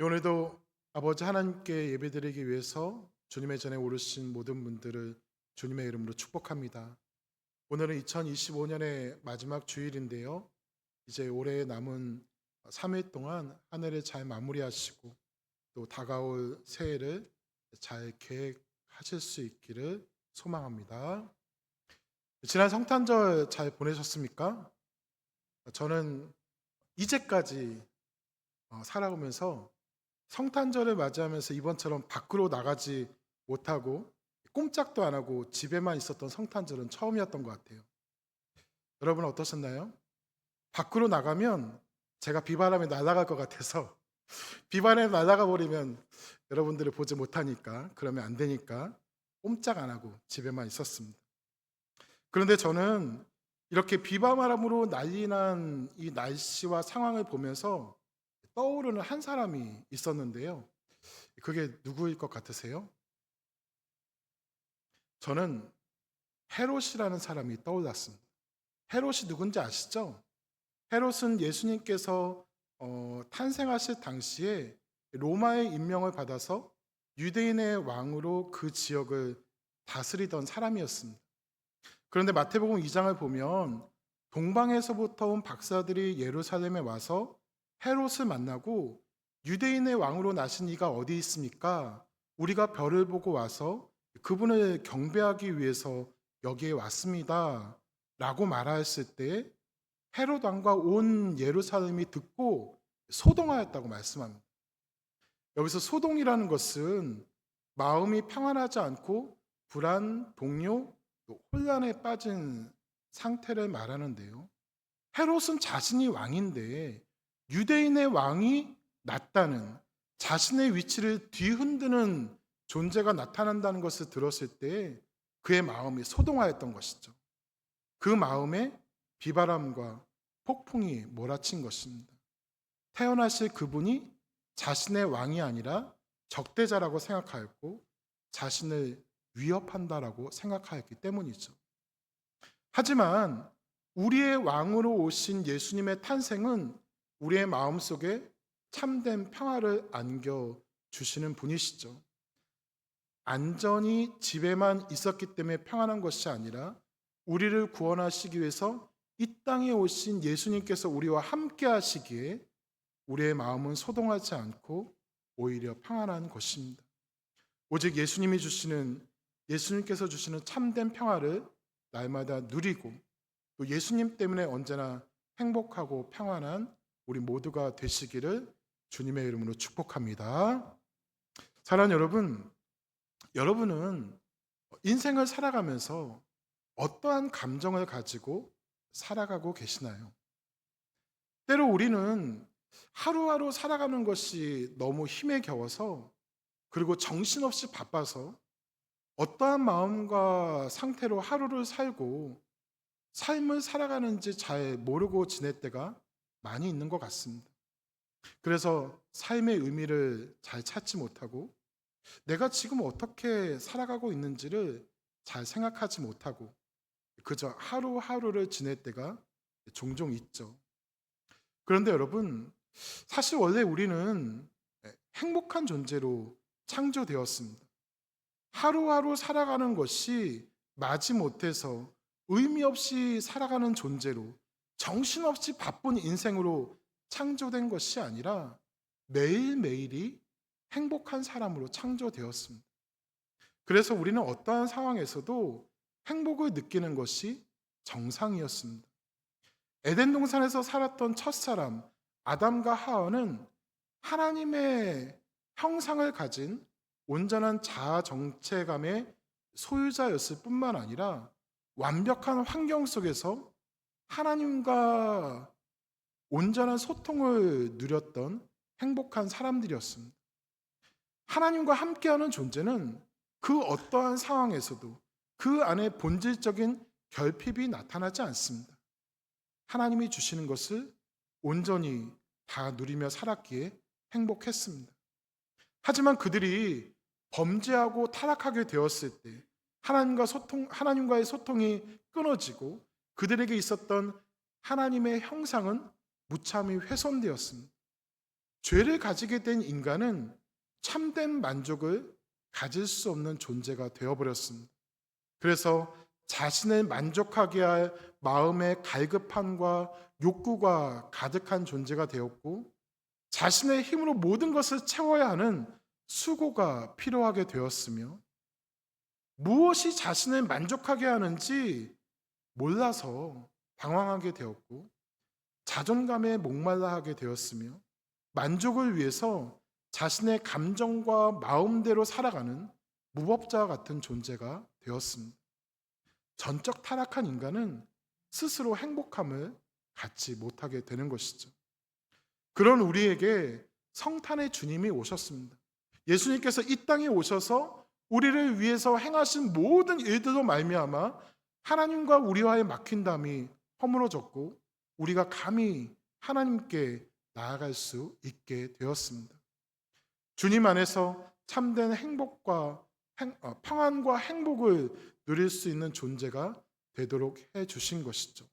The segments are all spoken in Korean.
오늘도 아버지 하나님께 예배드리기 위해서 주님의 전에 오르신 모든 분들을 주님의 이름으로 축복합니다. 오늘은 2025년의 마지막 주일인데요. 이제 올해 남은 3일 동안 한 해를 잘 마무리하시고 또 다가올 새해를 잘 계획하실 수 있기를 소망합니다. 지난 성탄절 잘 보내셨습니까? 저는 이제까지 살아오면서 성탄절을 맞이하면서 이번처럼 밖으로 나가지 못하고 꼼짝도 안 하고 집에만 있었던 성탄절은 처음이었던 것 같아요. 여러분 어떠셨나요? 밖으로 나가면 제가 비바람에 날아갈 것 같아서 비바람에 날아가 버리면 여러분들을 보지 못하니까, 그러면 안 되니까 꼼짝 안 하고 집에만 있었습니다. 그런데 저는 이렇게 비바람으로 난리 난 이 날씨와 상황을 보면서 떠오르는 한 사람이 있었는데요. 그게 누구일 것 같으세요? 저는 헤롯이라는 사람이 떠올랐습니다. 헤롯이 누군지 아시죠? 헤롯은 예수님께서 탄생하실 당시에 로마의 임명을 받아서 유대인의 왕으로 그 지역을 다스리던 사람이었습니다. 그런데 마태복음 2장을 보면 동방에서부터 온 박사들이 예루살렘에 와서 헤롯을 만나고 유대인의 왕으로 나신 이가 어디 있습니까? 우리가 별을 보고 와서 그분을 경배하기 위해서 여기에 왔습니다. 라고 말하였을 때 헤롯 왕과 온 예루살렘이 듣고 소동하였다고 말씀합니다. 여기서 소동이라는 것은 마음이 평안하지 않고 불안, 동요, 또 혼란에 빠진 상태를 말하는데요. 헤롯은 자신이 왕인데 유대인의 왕이 낫다는, 자신의 위치를 뒤흔드는 존재가 나타난다는 것을 들었을 때 그의 마음이 소동하였던 것이죠. 그 마음에 비바람과 폭풍이 몰아친 것입니다. 태어나실 그분이 자신의 왕이 아니라 적대자라고 생각하였고 자신을 위협한다라고 생각하였기 때문이죠. 하지만 우리의 왕으로 오신 예수님의 탄생은 우리의 마음속에 참된 평화를 안겨주시는 분이시죠. 안전히 집에만 있었기 때문에 평안한 것이 아니라 우리를 구원하시기 위해서 이 땅에 오신 예수님께서 우리와 함께 하시기에 우리의 마음은 소동하지 않고 오히려 평안한 것입니다. 오직 예수님께서 주시는 참된 평화를 날마다 누리고 또 예수님 때문에 언제나 행복하고 평안한 우리 모두가 되시기를 주님의 이름으로 축복합니다. 사랑하는 여러분, 여러분은 인생을 살아가면서 어떠한 감정을 가지고 살아가고 계시나요? 때로 우리는 하루하루 살아가는 것이 너무 힘에 겨워서, 그리고 정신없이 바빠서 어떠한 마음과 상태로 하루를 살고 삶을 살아가는지 잘 모르고 지낼 때가 많이 있는 것 같습니다. 그래서 삶의 의미를 잘 찾지 못하고 내가 지금 어떻게 살아가고 있는지를 잘 생각하지 못하고 그저 하루하루를 지낼 때가 종종 있죠. 그런데 여러분, 사실 원래 우리는 행복한 존재로 창조되었습니다. 하루하루 살아가는 것이 마지못해서 의미 없이 살아가는 존재로, 정신없이 바쁜 인생으로 창조된 것이 아니라 매일매일이 행복한 사람으로 창조되었습니다. 그래서 우리는 어떠한 상황에서도 행복을 느끼는 것이 정상이었습니다. 에덴 동산에서 살았던 첫사람 아담과 하와는 하나님의 형상을 가진 온전한 자아 정체감의 소유자였을 뿐만 아니라 완벽한 환경 속에서 하나님과 온전한 소통을 누렸던 행복한 사람들이었습니다. 하나님과 함께하는 존재는 그 어떠한 상황에서도 그 안에 본질적인 결핍이 나타나지 않습니다. 하나님이 주시는 것을 온전히 다 누리며 살았기에 행복했습니다. 하지만 그들이 범죄하고 타락하게 되었을 때 하나님과의 소통이 끊어지고 그들에게 있었던 하나님의 형상은 무참히 훼손되었습니다. 죄를 가지게 된 인간은 참된 만족을 가질 수 없는 존재가 되어버렸습니다. 그래서 자신을 만족하게 할 마음의 갈급함과 욕구가 가득한 존재가 되었고, 자신의 힘으로 모든 것을 채워야 하는 수고가 필요하게 되었으며, 무엇이 자신을 만족하게 하는지 몰라서 방황하게 되었고, 자존감에 목말라 하게 되었으며, 만족을 위해서 자신의 감정과 마음대로 살아가는 무법자와 같은 존재가 되었습니다. 전적 타락한 인간은 스스로 행복함을 갖지 못하게 되는 것이죠. 그런 우리에게 성탄의 주님이 오셨습니다. 예수님께서 이 땅에 오셔서 우리를 위해서 행하신 모든 일들로 말미암아 하나님과 우리와의 막힌담이 허물어졌고, 우리가 감히 하나님께 나아갈 수 있게 되었습니다. 주님 안에서 참된 평안과 행복을 누릴 수 있는 존재가 되도록 해주신 것이죠.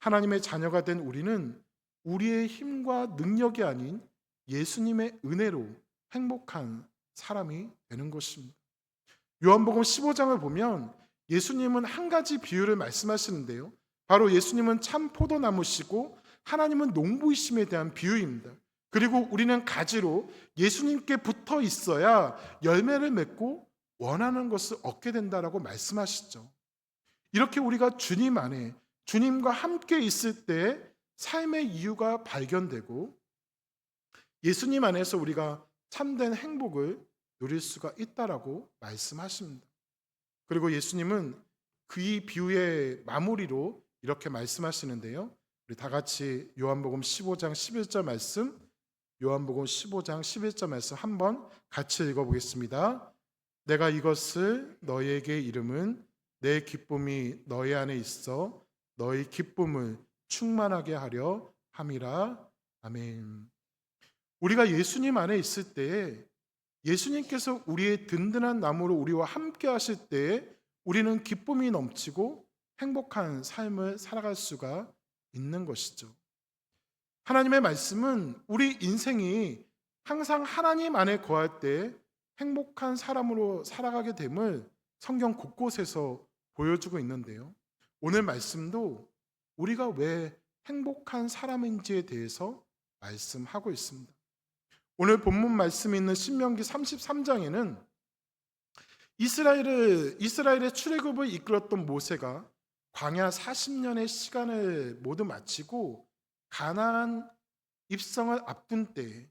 하나님의 자녀가 된 우리는 우리의 힘과 능력이 아닌 예수님의 은혜로 행복한 사람이 되는 것입니다. 요한복음 15장을 보면 예수님은 한 가지 비유를 말씀하시는데요, 바로 예수님은 참 포도나무시고 하나님은 농부이심에 대한 비유입니다. 그리고 우리는 가지로 예수님께 붙어 있어야 열매를 맺고 원하는 것을 얻게 된다라고 말씀하시죠. 이렇게 우리가 주님 안에, 주님과 함께 있을 때 삶의 이유가 발견되고, 예수님 안에서 우리가 참된 행복을 누릴 수가 있다라고 말씀하십니다. 그리고 예수님은 그 이 비유의 마무리로 이렇게 말씀하시는데요, 우리 다 같이 요한복음 15장 11절 말씀, 요한복음 15장 11절 말씀 한번 같이 읽어보겠습니다. 내가 이것을 너희에게 이름은 내 기쁨이 너희 안에 있어 너희 기쁨을 충만하게 하려 함이라. 아멘. 우리가 예수님 안에 있을 때에, 예수님께서 우리의 든든한 나무로 우리와 함께 하실 때에 우리는 기쁨이 넘치고 행복한 삶을 살아갈 수가 있는 것이죠. 하나님의 말씀은 우리 인생이 항상 하나님 안에 거할 때 행복한 사람으로 살아가게 됨을 성경 곳곳에서 보여주고 있는데요, 오늘 말씀도 우리가 왜 행복한 사람인지에 대해서 말씀하고 있습니다. 오늘 본문 말씀이 있는 신명기 33장에는 이스라엘의 출애굽을 이끌었던 모세가 광야 40년의 시간을 모두 마치고 가나안 입성을 앞둔 때,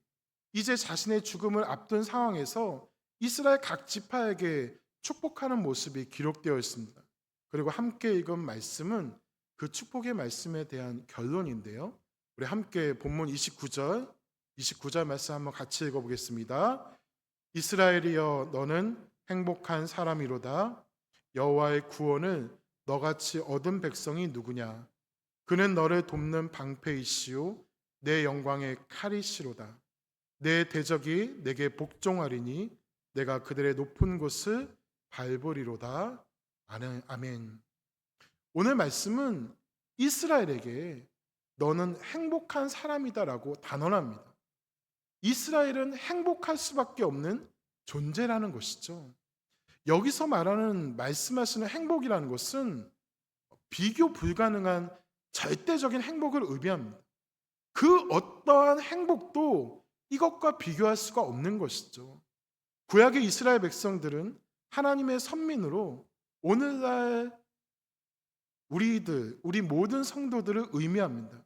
이제 자신의 죽음을 앞둔 상황에서 이스라엘 각 지파에게 축복하는 모습이 기록되어 있습니다. 그리고 함께 읽은 말씀은 그 축복의 말씀에 대한 결론인데요, 우리 함께 본문 29절 말씀 한번 같이 읽어보겠습니다. 이스라엘이여 너는 행복한 사람이로다. 여호와의 구원을 너같이 얻은 백성이 누구냐. 그는 너를 돕는 방패이시오 내 영광의 칼이시로다. 내 대적이 내게 복종하리니 내가 그들의 높은 곳을 밟으리로다. 아멘. 오늘 말씀은 이스라엘에게 너는 행복한 사람이다라고 단언합니다. 이스라엘은 행복할 수밖에 없는 존재라는 것이죠. 여기서 말씀하시는 행복이라는 것은 비교 불가능한 절대적인 행복을 의미합니다. 그 어떠한 행복도 이것과 비교할 수가 없는 것이죠. 구약의 이스라엘 백성들은 하나님의 선민으로 오늘날 우리 모든 성도들을 의미합니다.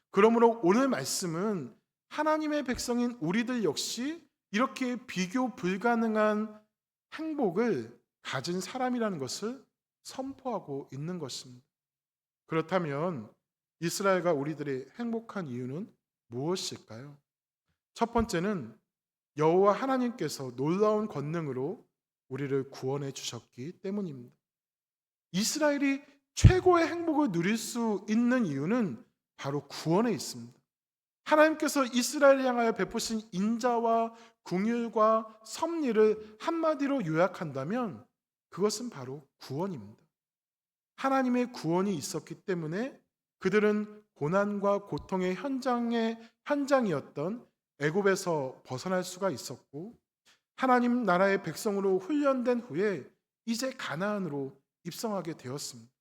그러므로 오늘 말씀은 하나님의 백성인 우리들 역시 이렇게 비교 불가능한 행복을 가진 사람이라는 것을 선포하고 있는 것입니다. 그렇다면 이스라엘과 우리들의 행복한 이유는 무엇일까요? 첫 번째는 여호와 하나님께서 놀라운 권능으로 우리를 구원해 주셨기 때문입니다. 이스라엘이 최고의 행복을 누릴 수 있는 이유는 바로 구원에 있습니다. 하나님께서 이스라엘을 향하여 베푸신 인자와 긍휼과 섭리를 한마디로 요약한다면 그것은 바로 구원입니다. 하나님의 구원이 있었기 때문에 그들은 고난과 고통의 현장이었던 애굽에서 벗어날 수가 있었고 하나님 나라의 백성으로 훈련된 후에 이제 가나안으로 입성하게 되었습니다.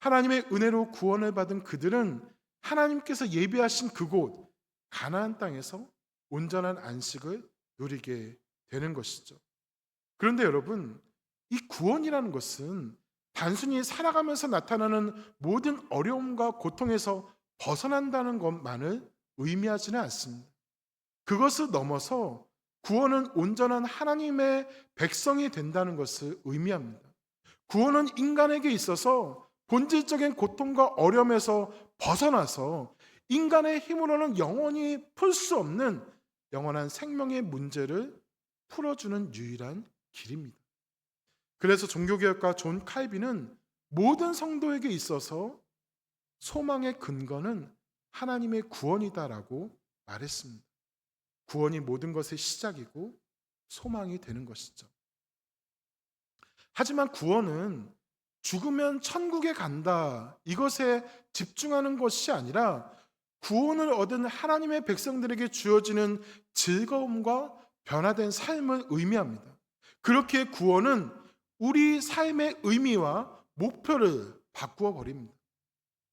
하나님의 은혜로 구원을 받은 그들은 하나님께서 예비하신 그곳 가나안 땅에서 온전한 안식을 누리게 되는 것이죠. 그런데 여러분, 이 구원이라는 것은 단순히 살아가면서 나타나는 모든 어려움과 고통에서 벗어난다는 것만을 의미하지는 않습니다. 그것을 넘어서 구원은 온전한 하나님의 백성이 된다는 것을 의미합니다. 구원은 인간에게 있어서 본질적인 고통과 어려움에서 벗어나서 인간의 힘으로는 영원히 풀 수 없는 영원한 생명의 문제를 풀어주는 유일한 길입니다. 그래서 종교개혁가 존 칼빈은 모든 성도에게 있어서 소망의 근거는 하나님의 구원이다라고 말했습니다. 구원이 모든 것의 시작이고 소망이 되는 것이죠. 하지만 구원은 죽으면 천국에 간다 이것에 집중하는 것이 아니라 구원을 얻은 하나님의 백성들에게 주어지는 즐거움과 변화된 삶을 의미합니다. 그렇게 구원은 우리 삶의 의미와 목표를 바꾸어 버립니다.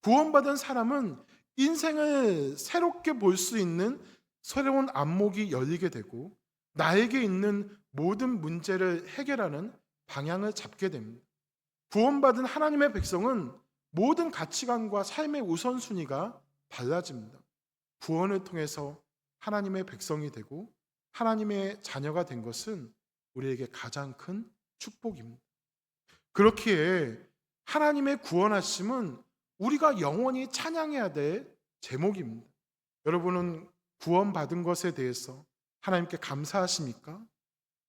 구원받은 사람은 인생을 새롭게 볼 수 있는 새로운 안목이 열리게 되고 나에게 있는 모든 문제를 해결하는 방향을 잡게 됩니다. 구원받은 하나님의 백성은 모든 가치관과 삶의 우선순위가 달라집니다. 구원을 통해서 하나님의 백성이 되고 하나님의 자녀가 된 것은 우리에게 가장 큰 축복입니다. 그렇기에 하나님의 구원하심은 우리가 영원히 찬양해야 될 제목입니다. 여러분은 구원받은 것에 대해서 하나님께 감사하십니까?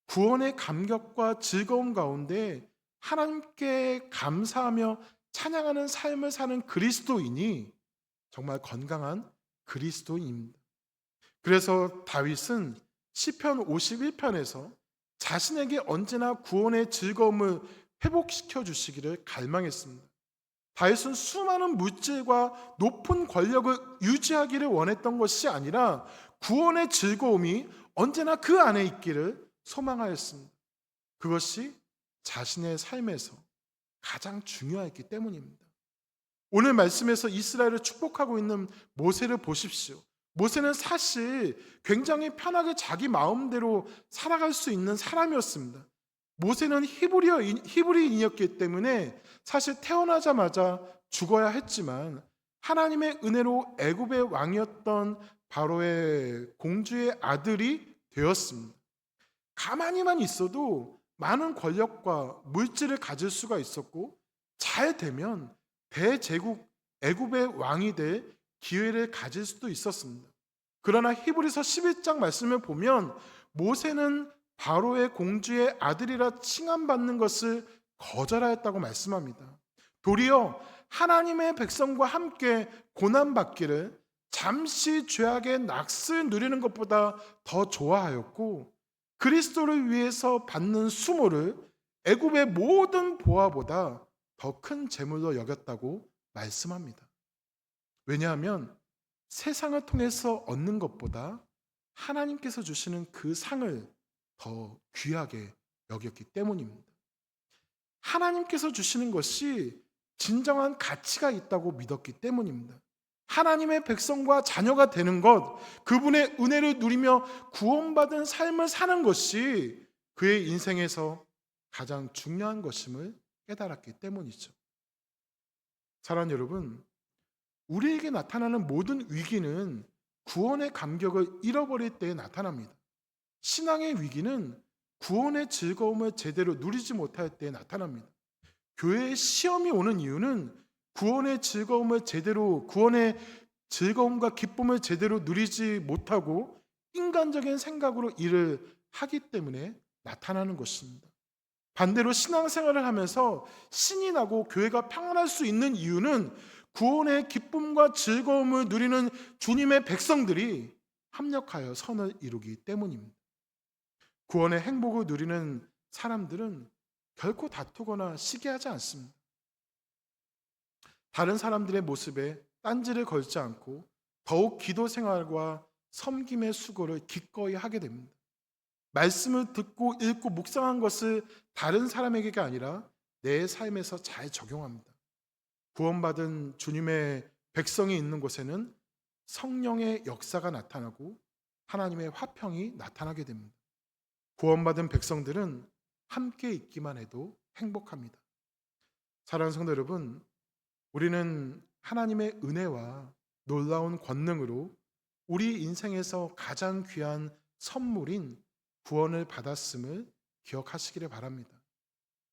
구원의 감격과 즐거움 가운데 하나님께 감사하며 찬양하는 삶을 사는 그리스도인이 정말 건강한 그리스도인입니다. 그래서 다윗은 시편 51편에서 자신에게 언제나 구원의 즐거움을 회복시켜 주시기를 갈망했습니다. 다윗은 수많은 물질과 높은 권력을 유지하기를 원했던 것이 아니라 구원의 즐거움이 언제나 그 안에 있기를 소망하였습니다. 그것이 자신의 삶에서 가장 중요했기 때문입니다. 오늘 말씀에서 이스라엘을 축복하고 있는 모세를 보십시오. 모세는 사실 굉장히 편하게 자기 마음대로 살아갈 수 있는 사람이었습니다. 모세는 히브리인이었기 때문에 사실 태어나자마자 죽어야 했지만 하나님의 은혜로 애굽의 왕이었던 바로의 공주의 아들이 되었습니다. 가만히만 있어도 많은 권력과 물질을 가질 수가 있었고 잘 되면 대제국 애굽의 왕이 될 기회를 가질 수도 있었습니다. 그러나 히브리서 11장 말씀을 보면 모세는 바로의 공주의 아들이라 칭함받는 것을 거절하였다고 말씀합니다. 도리어 하나님의 백성과 함께 고난받기를 잠시 죄악의 낙을 누리는 것보다 더 좋아하였고 그리스도를 위해서 받는 수모를 애굽의 모든 보화보다 더 큰 재물로 여겼다고 말씀합니다. 왜냐하면 세상을 통해서 얻는 것보다 하나님께서 주시는 그 상을 더 귀하게 여겼기 때문입니다. 하나님께서 주시는 것이 진정한 가치가 있다고 믿었기 때문입니다. 하나님의 백성과 자녀가 되는 것, 그분의 은혜를 누리며 구원받은 삶을 사는 것이 그의 인생에서 가장 중요한 것임을 깨달았기 때문이죠. 사랑하는 여러분, 우리에게 나타나는 모든 위기는 구원의 감격을 잃어버릴 때에 나타납니다. 신앙의 위기는 구원의 즐거움을 제대로 누리지 못할 때에 나타납니다. 교회에 시험이 오는 이유는 구원의 즐거움과 기쁨을 제대로 누리지 못하고 인간적인 생각으로 일을 하기 때문에 나타나는 것입니다. 반대로 신앙생활을 하면서 신이 나고 교회가 평안할 수 있는 이유는 구원의 기쁨과 즐거움을 누리는 주님의 백성들이 합력하여 선을 이루기 때문입니다. 구원의 행복을 누리는 사람들은 결코 다투거나 시기하지 않습니다. 다른 사람들의 모습에 딴지를 걸지 않고 더욱 기도 생활과 섬김의 수고를 기꺼이 하게 됩니다. 말씀을 듣고 읽고 묵상한 것을 다른 사람에게가 아니라 내 삶에서 잘 적용합니다. 구원받은 주님의 백성이 있는 곳에는 성령의 역사가 나타나고 하나님의 화평이 나타나게 됩니다. 구원받은 백성들은 함께 있기만 해도 행복합니다. 사랑하는 성도 여러분, 우리는 하나님의 은혜와 놀라운 권능으로 우리 인생에서 가장 귀한 선물인 구원을 받았음을 기억하시기를 바랍니다.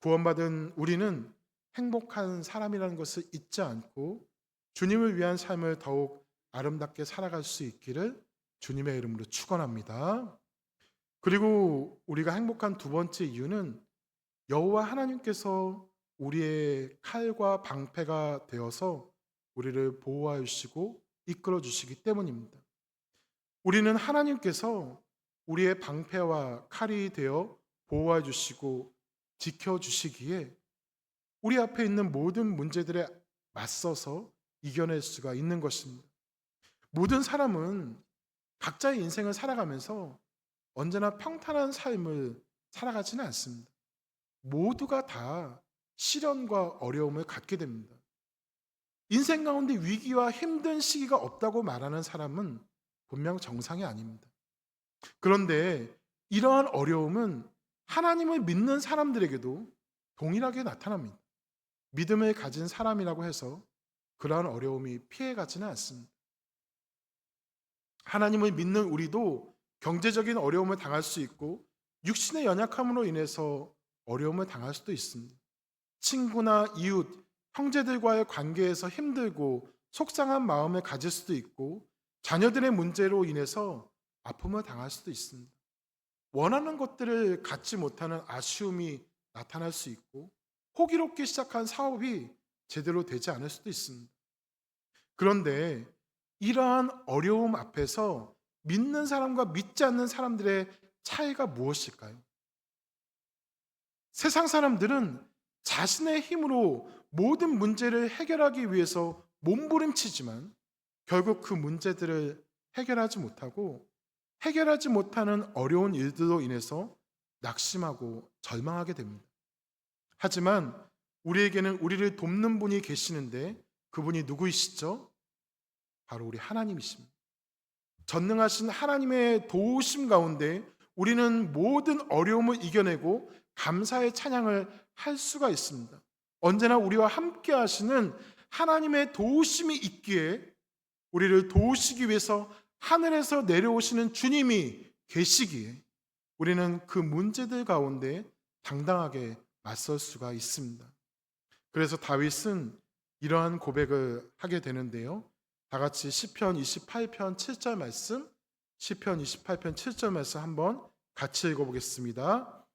구원받은 우리는 행복한 사람이라는 것을 잊지 않고 주님을 위한 삶을 더욱 아름답게 살아갈 수 있기를 주님의 이름으로 축원합니다. 그리고 우리가 행복한 두 번째 이유는 여호와 하나님께서 우리의 칼과 방패가 되어서 우리를 보호하여 주시고 이끌어 주시기 때문입니다. 우리는 하나님께서 우리의 방패와 칼이 되어 보호해 주시고 지켜 주시기에 우리 앞에 있는 모든 문제들에 맞서서 이겨낼 수가 있는 것입니다. 모든 사람은 각자의 인생을 살아가면서 언제나 평탄한 삶을 살아가지는 않습니다. 모두가 다 시련과 어려움을 갖게 됩니다. 인생 가운데 위기와 힘든 시기가 없다고 말하는 사람은 분명 정상이 아닙니다. 그런데 이러한 어려움은 하나님을 믿는 사람들에게도 동일하게 나타납니다. 믿음을 가진 사람이라고 해서 그러한 어려움이 피해가지는 않습니다. 하나님을 믿는 우리도 경제적인 어려움을 당할 수 있고 육신의 연약함으로 인해서 어려움을 당할 수도 있습니다. 친구나 이웃, 형제들과의 관계에서 힘들고 속상한 마음을 가질 수도 있고 자녀들의 문제로 인해서 아픔을 당할 수도 있습니다. 원하는 것들을 갖지 못하는 아쉬움이 나타날 수 있고 호기롭게 시작한 사업이 제대로 되지 않을 수도 있습니다. 그런데 이러한 어려움 앞에서 믿는 사람과 믿지 않는 사람들의 차이가 무엇일까요? 세상 사람들은 자신의 힘으로 모든 문제를 해결하기 위해서 몸부림치지만 결국 그 문제들을 해결하지 못하고 해결하지 못하는 어려운 일들로 인해서 낙심하고 절망하게 됩니다. 하지만 우리에게는 우리를 돕는 분이 계시는데 그분이 누구이시죠? 바로 우리 하나님이십니다. 전능하신 하나님의 도우심 가운데 우리는 모든 어려움을 이겨내고 감사의 찬양을 할 수가 있습니다. 언제나 우리와 함께 하시는 하나님의 도우심이 있기에 우리를 도우시기 위해서 하늘에서 내려오시는 주님이 계시기에 우리는 그 문제들 가운데 당당하게 맞설 수가 있습니다. 그래서 다윗은 이러한 고백을 하게 되는데요. 다 같이 시편 28편 7절 말씀, 시편 28편 7절 말씀 한번 같이 읽어보겠습니다.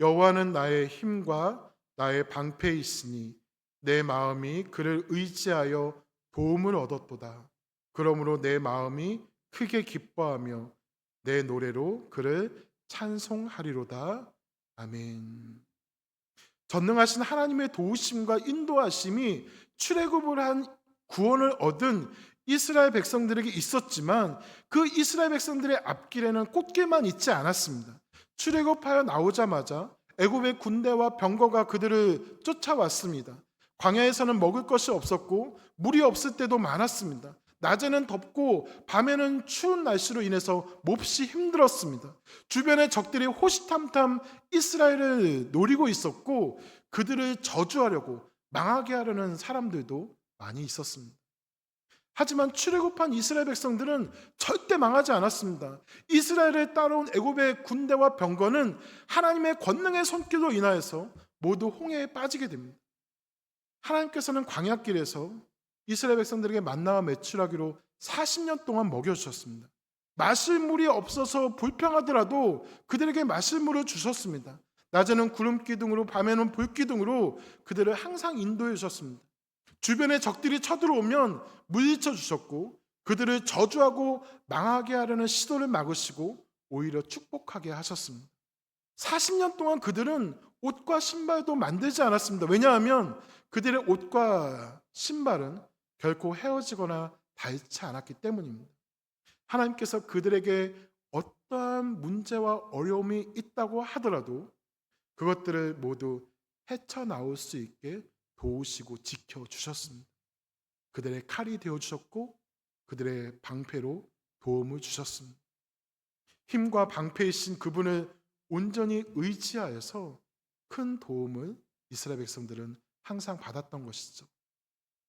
여호와는 나의 힘과 나의 방패이시니 내 마음이 그를 의지하여 도움을 얻었도다. 그러므로 내 마음이 크게 기뻐하며 내 노래로 그를 찬송하리로다. 아멘. 전능하신 하나님의 도우심과 인도하심이 출애굽을 한 구원을 얻은 이스라엘 백성들에게 있었지만 그 이스라엘 백성들의 앞길에는 꽃길만 있지 않았습니다. 출애굽하여 나오자마자 애굽의 군대와 병거가 그들을 쫓아왔습니다. 광야에서는 먹을 것이 없었고 물이 없을 때도 많았습니다. 낮에는 덥고 밤에는 추운 날씨로 인해서 몹시 힘들었습니다. 주변의 적들이 호시탐탐 이스라엘을 노리고 있었고 그들을 저주하려고 망하게 하려는 사람들도 많이 있었습니다. 하지만 출애굽한 이스라엘 백성들은 절대 망하지 않았습니다. 이스라엘을 따라온 애굽의 군대와 병거는 하나님의 권능의 손길로 인하여서 모두 홍해에 빠지게 됩니다. 하나님께서는 광야길에서 이스라엘 백성들에게 만나와 메추라기로 40년 동안 먹여주셨습니다. 마실 물이 없어서 불평하더라도 그들에게 마실 물을 주셨습니다. 낮에는 구름 기둥으로 밤에는 불 기둥으로 그들을 항상 인도해 주셨습니다. 주변에 적들이 쳐들어오면 물리쳐 주셨고 그들을 저주하고 망하게 하려는 시도를 막으시고 오히려 축복하게 하셨습니다. 40년 동안 그들은 옷과 신발도 만들지 않았습니다. 왜냐하면 그들의 옷과 신발은 결코 헤어지거나 닳지 않았기 때문입니다. 하나님께서 그들에게 어떠한 문제와 어려움이 있다고 하더라도 그것들을 모두 헤쳐나올 수 있게 도우시고 지켜주셨습니다. 그들의 칼이 되어주셨고 그들의 방패로 도움을 주셨습니다. 힘과 방패이신 그분을 온전히 의지하여서 큰 도움을 이스라엘 백성들은 항상 받았던 것이죠.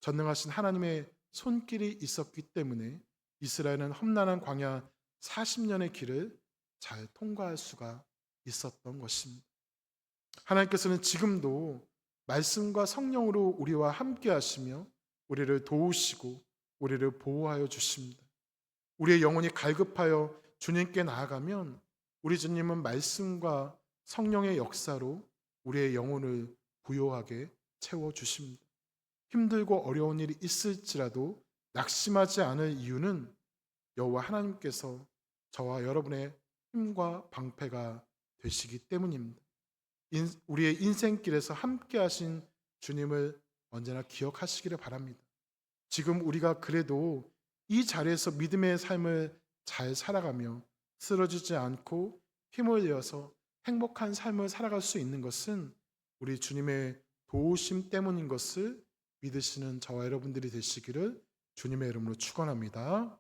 전능하신 하나님의 손길이 있었기 때문에 이스라엘은 험난한 광야 40년의 길을 잘 통과할 수가 있었던 것입니다. 하나님께서는 지금도 말씀과 성령으로 우리와 함께 하시며 우리를 도우시고 우리를 보호하여 주십니다. 우리의 영혼이 갈급하여 주님께 나아가면 우리 주님은 말씀과 성령의 역사로 우리의 영혼을 부요하게 채워주십니다. 힘들고 어려운 일이 있을지라도 낙심하지 않을 이유는 여호와 하나님께서 저와 여러분의 힘과 방패가 되시기 때문입니다. 우리의 인생길에서 함께 하신 주님을 언제나 기억하시기를 바랍니다. 지금 우리가 그래도 이 자리에서 믿음의 삶을 잘 살아가며 쓰러지지 않고 힘을 내어서 행복한 삶을 살아갈 수 있는 것은 우리 주님의 도우심 때문인 것을 믿으시는 저와 여러분들이 되시기를 주님의 이름으로 축원합니다.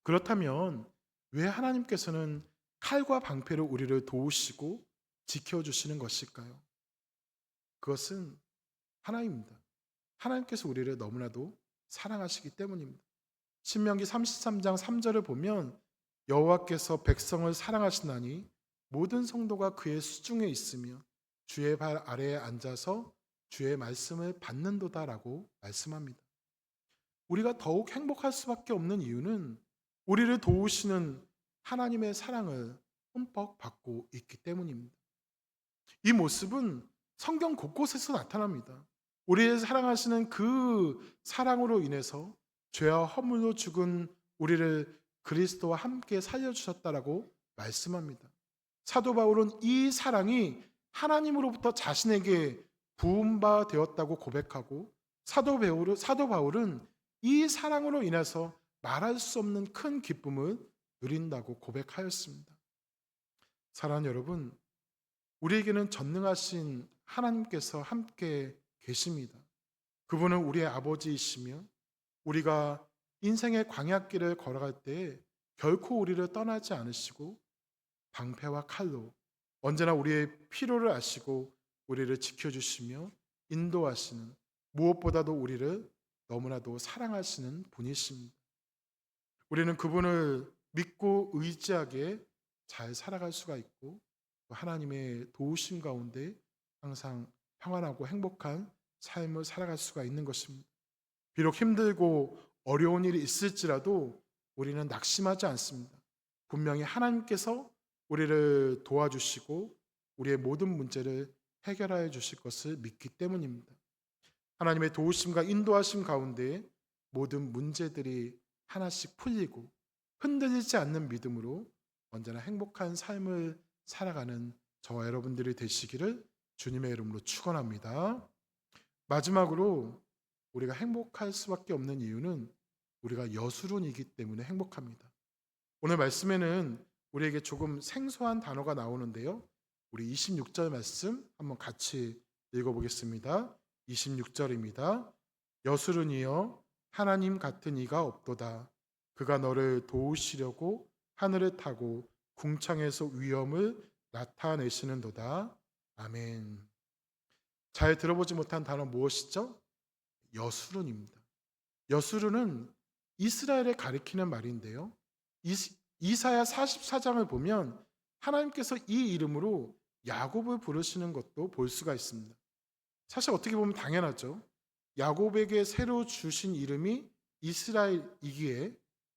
그렇다면 왜 하나님께서는 칼과 방패로 우리를 도우시고 지켜주시는 것일까요? 그것은 하나님입니다. 하나님께서 우리를 너무나도 사랑하시기 때문입니다. 신명기 33장 3절을 보면 여호와께서 백성을 사랑하시나니 모든 성도가 그의 수중에 있으며 주의 발 아래에 앉아서 주의 말씀을 받는도다라고 말씀합니다. 우리가 더욱 행복할 수밖에 없는 이유는 우리를 도우시는 하나님의 사랑을 흠뻑 받고 있기 때문입니다. 이 모습은 성경 곳곳에서 나타납니다. 우리를 사랑하시는 그 사랑으로 인해서 죄와 허물로 죽은 우리를 그리스도와 함께 살려주셨다라고 말씀합니다. 사도 바울은 이 사랑이 하나님으로부터 자신에게 부음바 되었다고 고백하고 사도 바울은 이 사랑으로 인해서 말할 수 없는 큰 기쁨을 누린다고 고백하였습니다. 사랑하는 여러분, 우리에게는 전능하신 하나님께서 함께 계십니다. 그분은 우리의 아버지이시며 우리가 인생의 광야길을 걸어갈 때 결코 우리를 떠나지 않으시고 방패와 칼로 언제나 우리의 필요를 아시고 우리를 지켜주시며 인도하시는, 무엇보다도 우리를 너무나도 사랑하시는 분이십니다. 우리는 그분을 믿고 의지하게 잘 살아갈 수가 있고 또 하나님의 도우심 가운데 항상 평안하고 행복한 삶을 살아갈 수가 있는 것입니다. 비록 힘들고 어려운 일이 있을지라도 우리는 낙심하지 않습니다. 분명히 하나님께서 우리를 도와주시고 우리의 모든 문제를 해결하여 주실 것을 믿기 때문입니다. 하나님의 도우심과 인도하심 가운데 모든 문제들이 하나씩 풀리고 흔들리지 않는 믿음으로 언제나 행복한 삶을 살아가는 저와 여러분들이 되시기를 주님의 이름으로 축원합니다. 마지막으로 우리가 행복할 수밖에 없는 이유는 우리가 여수론이기 때문에 행복합니다. 오늘 말씀에는 우리에게 조금 생소한 단어가 나오는데요. 우리 26절 말씀 한번 같이 읽어보겠습니다. 26절입니다. 여수론이여 하나님 같은 이가 없도다. 그가 너를 도우시려고 하늘을 타고 궁창에서 위엄을 나타내시는도다. 아멘. 잘 들어보지 못한 단어 무엇이죠? 여수론입니다. 여수론은 이스라엘에 가리키는 말인데요. 이사야 44장을 보면 하나님께서 이 이름으로 야곱을 부르시는 것도 볼 수가 있습니다. 사실 어떻게 보면 당연하죠. 야곱에게 새로 주신 이름이 이스라엘이기에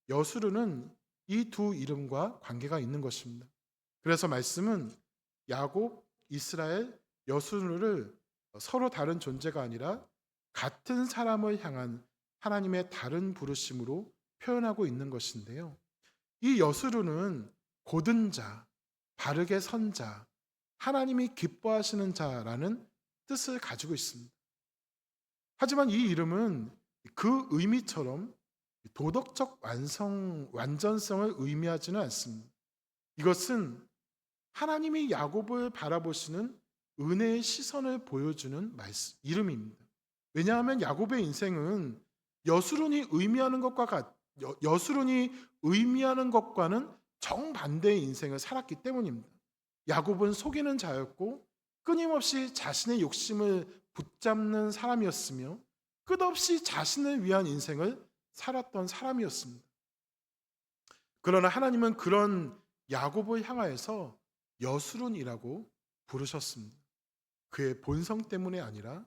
여수르는 이 두 이름과 관계가 있는 것입니다. 그래서 말씀은 야곱, 이스라엘, 여수르를 서로 다른 존재가 아니라 같은 사람을 향한 하나님의 다른 부르심으로 표현하고 있는 것인데요. 이 여수르는 곧은 자, 바르게 선 자, 하나님이 기뻐하시는 자라는 뜻을 가지고 있습니다. 하지만 이 이름은 그 의미처럼 도덕적 완전성을 의미하지는 않습니다. 이것은 하나님이 야곱을 바라보시는 은혜의 시선을 보여주는 이름입니다. 왜냐하면 야곱의 인생은 여수론이 의미하는 것과는 정반대의 인생을 살았기 때문입니다. 야곱은 속이는 자였고 끊임없이 자신의 욕심을 붙잡는 사람이었으며 끝없이 자신을 위한 인생을 살았던 사람이었습니다. 그러나 하나님은 그런 야곱을 향하여서 여수론이라고 부르셨습니다. 그의 본성 때문에 아니라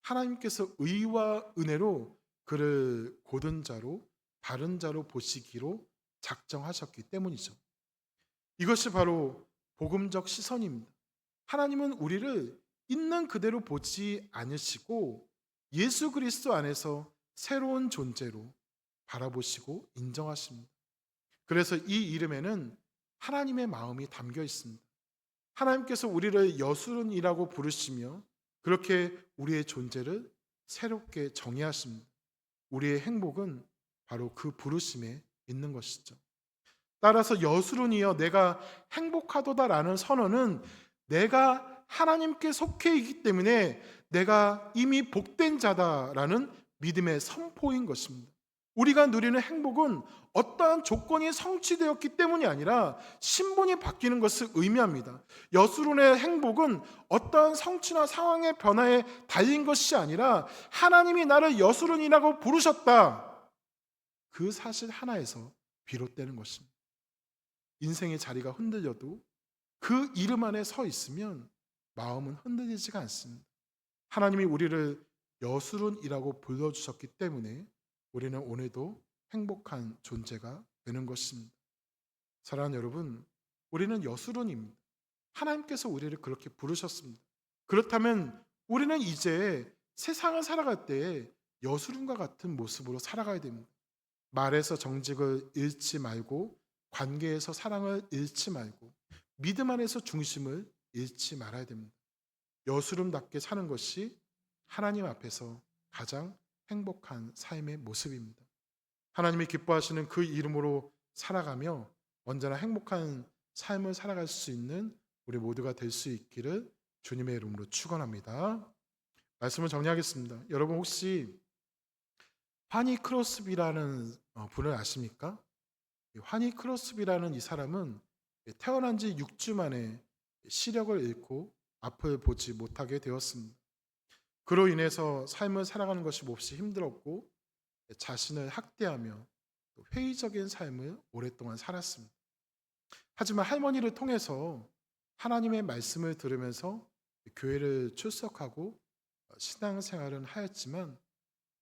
하나님께서 의와 은혜로 그를 고든 자로 바른 자로 보시기로 작정하셨기 때문이죠. 이것이 바로 복음적 시선입니다. 하나님은 우리를 있는 그대로 보지 않으시고 예수 그리스도 안에서 새로운 존재로 바라보시고 인정하십니다. 그래서 이 이름에는 하나님의 마음이 담겨 있습니다. 하나님께서 우리를 여수론이라고 부르시며 그렇게 우리의 존재를 새롭게 정의하십니다. 우리의 행복은 바로 그 부르심에 있는 것이죠. 따라서 여수론이여 내가 행복하도다라는 선언은 내가 하나님께 속해 있기 때문에 내가 이미 복된 자다라는 믿음의 선포인 것입니다. 우리가 누리는 행복은 어떠한 조건이 성취되었기 때문이 아니라 신분이 바뀌는 것을 의미합니다. 여수론의 행복은 어떠한 성취나 상황의 변화에 달린 것이 아니라 하나님이 나를 여수론이라고 부르셨다. 그 사실 하나에서 비롯되는 것입니다. 인생의 자리가 흔들려도 그 이름 안에 서 있으면 마음은 흔들리지가 않습니다. 하나님이 우리를 여수론이라고 불러주셨기 때문에 우리는 오늘도 행복한 존재가 되는 것입니다. 사랑하는 여러분, 우리는 여수론입니다. 하나님께서 우리를 그렇게 부르셨습니다. 그렇다면 우리는 이제 세상을 살아갈 때 여수론과 같은 모습으로 살아가야 됩니다. 말에서 정직을 잃지 말고 관계에서 사랑을 잃지 말고 믿음 안에서 중심을 잃지 말아야 됩니다. 여수름답게 사는 것이 하나님 앞에서 가장 행복한 삶의 모습입니다. 하나님이 기뻐하시는 그 이름으로 살아가며 언제나 행복한 삶을 살아갈 수 있는 우리 모두가 될 수 있기를 주님의 이름으로 축원합니다. 말씀을 정리하겠습니다. 여러분 혹시 하니 크로스비라는 분을 아십니까? 하니 크로스비라는 이 사람은 태어난 지 6주 만에 시력을 잃고 앞을 보지 못하게 되었습니다. 그로 인해서 삶을 살아가는 것이 몹시 힘들었고 자신을 학대하며 회의적인 삶을 오랫동안 살았습니다. 하지만 할머니를 통해서 하나님의 말씀을 들으면서 교회를 출석하고 신앙생활은 하였지만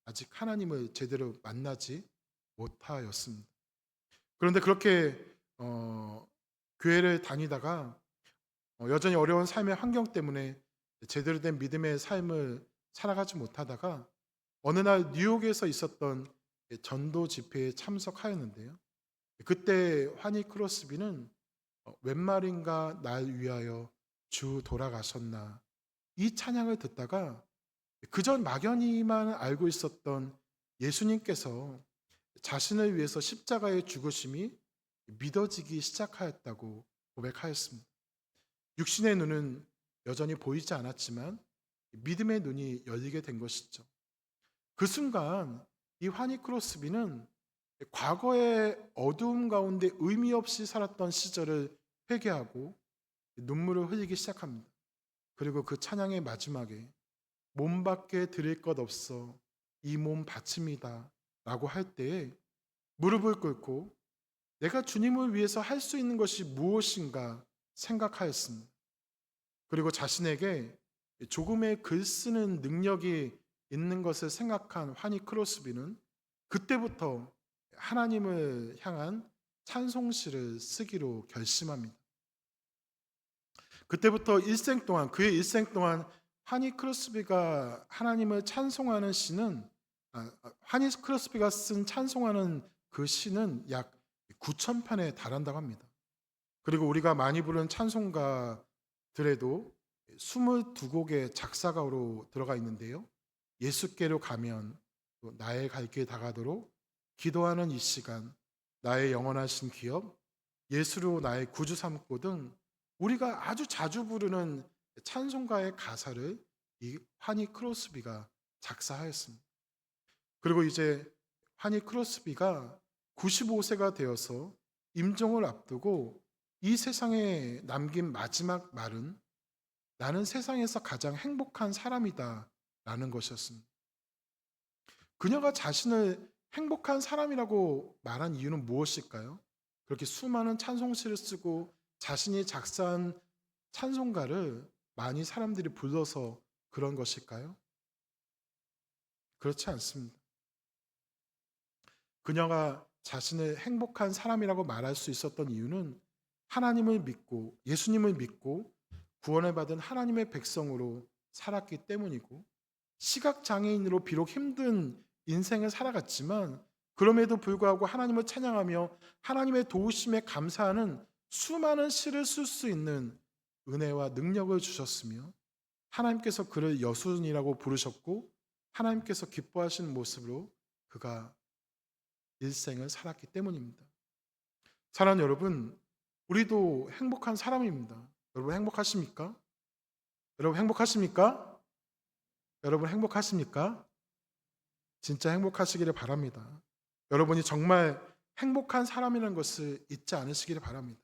아직 하나님을 제대로 만나지 못하였습니다. 그런데 그렇게 교회를 다니다가 여전히 어려운 삶의 환경 때문에 제대로 된 믿음의 삶을 살아가지 못하다가 어느 날 뉴욕에서 있었던 전도 집회에 참석하였는데요. 그때 화니 크로스비는 웬 말인가 날 위하여 주 돌아가셨나 이 찬양을 듣다가 그전 막연히만 알고 있었던 예수님께서 자신을 위해서 십자가의 죽으심이 믿어지기 시작하였다고 고백하였습니다. 육신의 눈은 여전히 보이지 않았지만 믿음의 눈이 열리게 된 것이죠. 그 순간 이 화니 크로스비는 과거의 어두움 가운데 의미 없이 살았던 시절을 회개하고 눈물을 흘리기 시작합니다. 그리고 그 찬양의 마지막에 몸밖에 드릴 것 없어 이 몸 바칩니다 라고 할 때에 무릎을 꿇고 내가 주님을 위해서 할 수 있는 것이 무엇인가 생각하였습니다. 그리고 자신에게 조금의 글 쓰는 능력이 있는 것을 생각한 화니 크로스비는 그때부터 하나님을 향한 찬송시를 쓰기로 결심합니다. 그때부터 그의 일생 동안 화니 크로스비가 하나님을 찬송하는 시는 화니 크로스비가 쓴 찬송하는 그 시는 약 9,000편에 달한다고 합니다. 그리고 우리가 많이 부르는 찬송가들에도 22곡의 작사가로 들어가 있는데요. 예수께로 가면, 또 나의 갈 길 다가도록, 기도하는 이 시간, 나의 영원하신 기업, 예수로 나의 구주 삼고 등 우리가 아주 자주 부르는 찬송가의 가사를 이 환희 크로스비가 작사하였습니다. 그리고 이제 환희 크로스비가 95세가 되어서 임종을 앞두고 이 세상에 남긴 마지막 말은 나는 세상에서 가장 행복한 사람이다 라는 것이었습니다. 그녀가 자신을 행복한 사람이라고 말한 이유는 무엇일까요? 그렇게 수많은 찬송시를 쓰고 자신이 작사한 찬송가를 많이 사람들이 불러서 그런 것일까요? 그렇지 않습니다. 그녀가 자신을 행복한 사람이라고 말할 수 있었던 이유는 하나님을 믿고 예수님을 믿고 구원을 받은 하나님의 백성으로 살았기 때문이고, 시각장애인으로 비록 힘든 인생을 살아갔지만 그럼에도 불구하고 하나님을 찬양하며 하나님의 도우심에 감사하는 수많은 시를 쓸 수 있는 은혜와 능력을 주셨으며, 하나님께서 그를 여순이라고 부르셨고 하나님께서 기뻐하시는 모습으로 그가 일생을 살았기 때문입니다. 사랑하는 여러분, 우리도 행복한 사람입니다. 여러분 행복하십니까? 여러분 행복하십니까? 여러분 행복하십니까? 진짜 행복하시기를 바랍니다. 여러분이 정말 행복한 사람이라는 것을 잊지 않으시기를 바랍니다.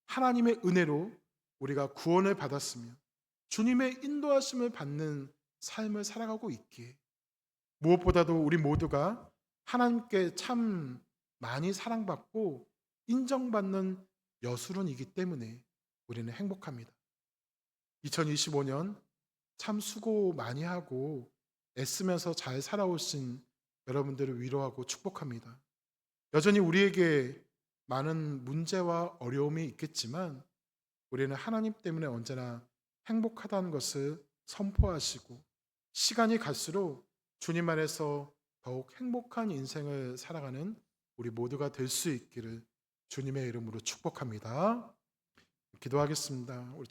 하나님의 은혜로 우리가 구원을 받았으며 주님의 인도하심을 받는 삶을 살아가고 있기에, 무엇보다도 우리 모두가 하나님께 참 많이 사랑받고 인정받는 여술은이기 때문에 우리는 행복합니다. 2025년 참 수고 많이 하고 애쓰면서 잘 살아오신 여러분들을 위로하고 축복합니다. 여전히 우리에게 많은 문제와 어려움이 있겠지만 우리는 하나님 때문에 언제나 행복하다는 것을 선포하시고, 시간이 갈수록 주님 안에서 더욱 행복한 인생을 살아가는 우리 모두가 될 수 있기를 주님의 이름으로 축복합니다. 기도하겠습니다. 우리